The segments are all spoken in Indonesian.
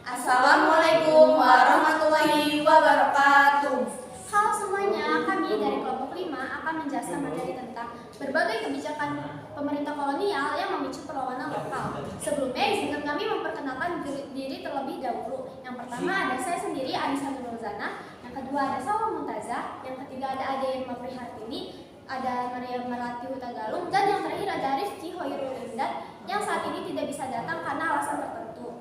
Assalamualaikum warahmatullahi wabarakatuh. Halo semuanya, kami dari kelompok 5 akan menjelaskan materi tentang berbagai kebijakan pemerintah kolonial yang memicu perlawanan lokal. Sebelumnya, izinkan kami memperkenalkan diri terlebih dahulu. Yang pertama ada saya sendiri, Anissa Nurulzana. Yang kedua ada Salwa Muntaza. Yang ketiga ada Ade Irma Prihartini. Ada Maria Melati Hutagalung. Dan yang terakhir ada Rifki Hoirul Imdad yang saat ini tidak bisa datang karena alasan tertentu.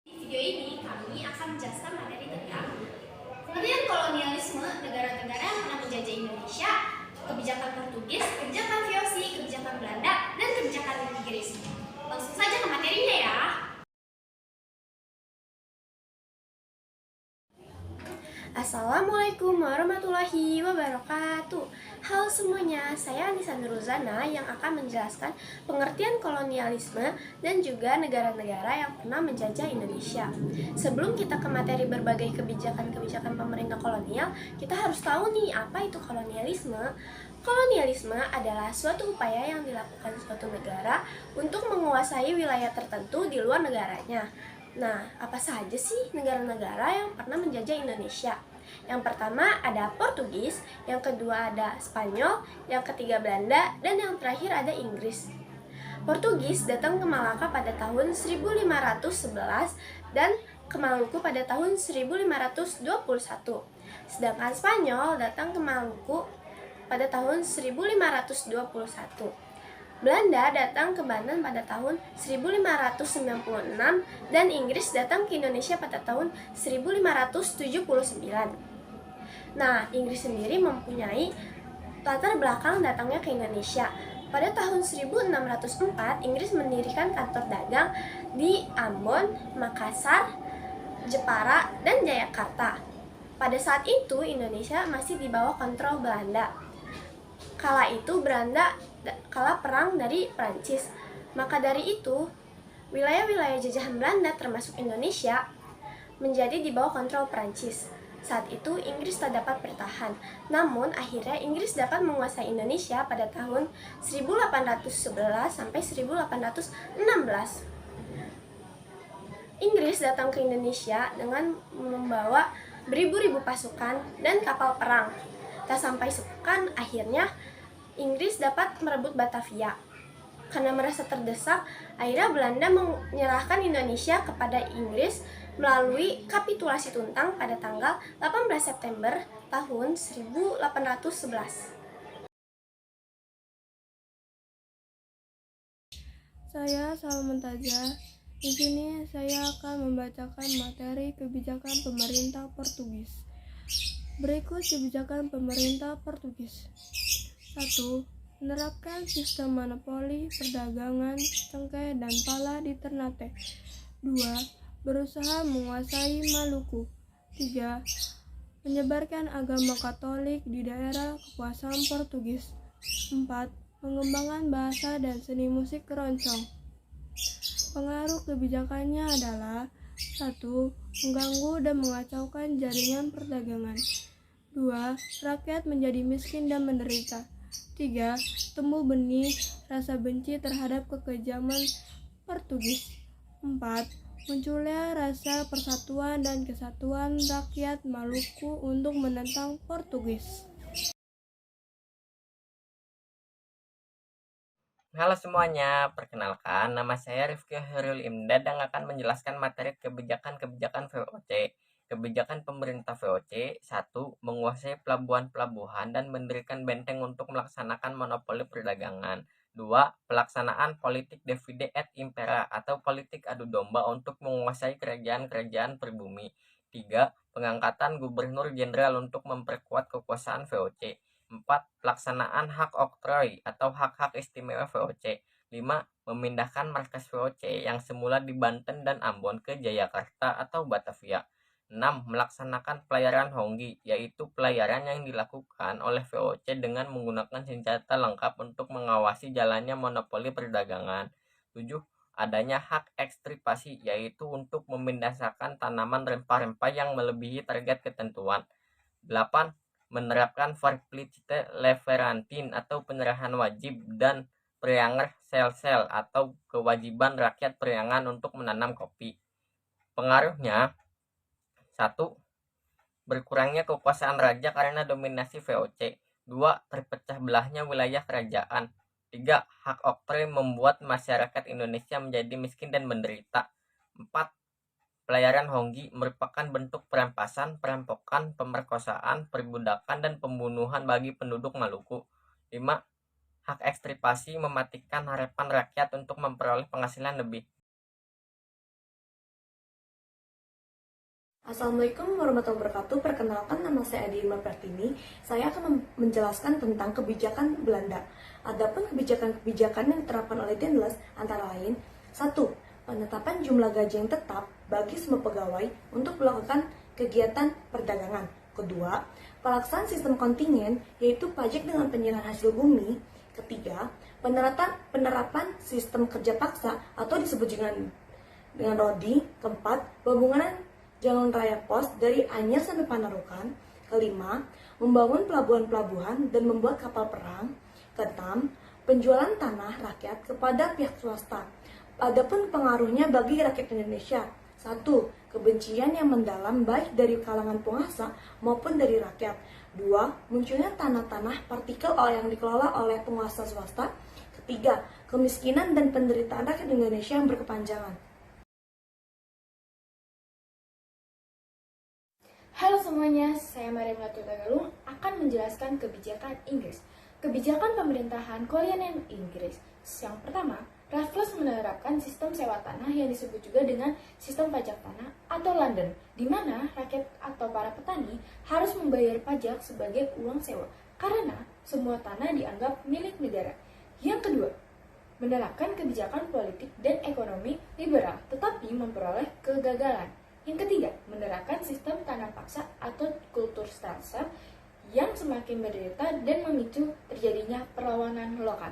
Video ini kami akan menjelaskan materi tentang pengertian kolonialisme negara-negara yang pernah menjajah Indonesia, kebijakan Portugis, kebijakan VOC, kebijakan Belanda, dan kebijakan Inggris. Langsung saja ke materinya ya. Assalamualaikum warahmatullahi wabarakatuh. Halo semuanya, saya Anissa Nurulzana yang akan menjelaskan pengertian kolonialisme dan juga negara-negara yang pernah menjajah Indonesia. Sebelum kita ke materi berbagai kebijakan-kebijakan pemerintah kolonial, kita harus tahu nih apa itu kolonialisme. Kolonialisme adalah suatu upaya yang dilakukan suatu negara untuk menguasai wilayah tertentu di luar negaranya. Nah, apa saja sih negara-negara yang pernah menjajah Indonesia? Yang pertama ada Portugis, yang kedua ada Spanyol, yang ketiga Belanda, dan yang terakhir ada Inggris. Portugis datang ke Malaka pada tahun 1511 dan ke Maluku pada tahun 1521. Sedangkan Spanyol datang ke Maluku pada tahun 1521. Belanda datang ke Banten pada tahun 1596 dan Inggris datang ke Indonesia pada tahun 1579. Nah, Inggris sendiri mempunyai latar belakang datangnya ke Indonesia. Pada tahun 1604, Inggris mendirikan kantor dagang di Ambon, Makassar, Jepara, dan Jayakarta. Pada saat itu, Indonesia masih di bawah kontrol Belanda. Kala itu Belanda kalah perang dari Prancis. Maka dari itu, wilayah-wilayah jajahan Belanda termasuk Indonesia menjadi di bawah kontrol Prancis. Saat itu Inggris tak dapat bertahan. Namun akhirnya Inggris dapat menguasai Indonesia pada tahun 1811 sampai 1816. Inggris datang ke Indonesia dengan membawa beribu-ribu pasukan dan kapal perang. Tak sampai sepekan, akhirnya Inggris dapat merebut Batavia. Karena merasa terdesak, akhirnya Belanda menyerahkan Indonesia kepada Inggris melalui kapitulasi Tuntang pada tanggal 18 September tahun 1811. Saya Salwa Muntaza. Di sini saya akan membacakan materi kebijakan pemerintah Portugis. Berikut kebijakan pemerintah Portugis. 1. Menerapkan sistem monopoli perdagangan cengkeh dan pala di Ternate. 2. Berusaha menguasai Maluku. 3. Menyebarkan agama Katolik di daerah kekuasaan Portugis. 4. Mengembangkan bahasa dan seni musik keroncong. Pengaruh kebijakannya adalah 1. Mengganggu dan mengacaukan jaringan perdagangan. 2. Rakyat menjadi miskin dan menderita. 3. Tumbuh benih rasa benci terhadap kekejaman Portugis. 4. Munculnya rasa persatuan dan kesatuan rakyat Maluku untuk menentang Portugis. Halo semuanya, perkenalkan nama saya Rifki Hoirul Imdad yang akan menjelaskan materi kebijakan-kebijakan VOC. Kebijakan pemerintah VOC: 1. Menguasai pelabuhan-pelabuhan dan mendirikan benteng untuk melaksanakan monopoli perdagangan. 2. Pelaksanaan politik divide et impera atau politik adu domba untuk menguasai kerajaan-kerajaan pribumi. 3. Pengangkatan gubernur jenderal untuk memperkuat kekuasaan VOC. 4. Pelaksanaan hak oktroy atau hak-hak istimewa VOC. 5. Memindahkan markas VOC yang semula di Banten dan Ambon ke Jayakarta atau Batavia. 6. Melaksanakan pelayaran Honggi, yaitu pelayaran yang dilakukan oleh VOC dengan menggunakan senjata lengkap untuk mengawasi jalannya monopoli perdagangan. 7. Adanya hak ekstripasi, yaitu untuk memindahkan tanaman rempah-rempah yang melebihi target ketentuan. 8. Menerapkan verpligte leverantin atau penyerahan wajib dan Prianger sel-sel atau kewajiban rakyat Priangan untuk menanam kopi. Pengaruhnya, 1. Berkurangnya kekuasaan raja karena dominasi VOC. 2. Terpecah belahnya wilayah kerajaan. 3. Hak oktroy membuat masyarakat Indonesia menjadi miskin dan menderita. 4. Pelayaran Honggi merupakan bentuk perampasan, perampokan, pemerkosaan, perbudakan, dan pembunuhan bagi penduduk Maluku. 5. Hak ekstripasi mematikan harapan rakyat untuk memperoleh penghasilan lebih. Assalamualaikum warahmatullahi wabarakatuh. Perkenalkan, nama saya Adi Irma Pratiwi. Saya akan menjelaskan tentang kebijakan Belanda. Adapun kebijakan-kebijakan yang diterapkan oleh Daendels antara lain: 1. Penetapan jumlah gaji yang tetap bagi semua pegawai untuk melakukan kegiatan perdagangan. Kedua, pelaksanaan sistem kontingen, yaitu pajak dengan penyerahan hasil bumi. Ketiga, penerapan sistem kerja paksa atau disebut dengan RODI. Keempat, pembangunan jalan raya pos dari Anyer sampai Panarukan. Kelima, membangun pelabuhan-pelabuhan dan membuat kapal perang. Keenam, penjualan tanah rakyat kepada pihak swasta. Adapun pengaruhnya bagi rakyat Indonesia: 1. Kebencian yang mendalam baik dari kalangan penguasa maupun dari rakyat. 2. Munculnya tanah-tanah partikel yang dikelola oleh penguasa swasta. Ketiga, kemiskinan dan penderitaan rakyat Indonesia yang berkepanjangan. Halo semuanya, saya Mariam Latutagaluh akan menjelaskan kebijakan Inggris. Kebijakan pemerintahan kolonial Inggris. Yang pertama, Raffles menerapkan sistem sewa tanah yang disebut juga dengan sistem pajak tanah atau London, di mana rakyat atau para petani harus membayar pajak sebagai uang sewa karena semua tanah dianggap milik negara. Yang kedua, menerapkan kebijakan politik dan ekonomi liberal tetapi memperoleh kegagalan. Yang ketiga, menerapkan sistem tanah paksa atau kultur Strasser yang semakin menderita dan memicu terjadinya perlawanan lokal.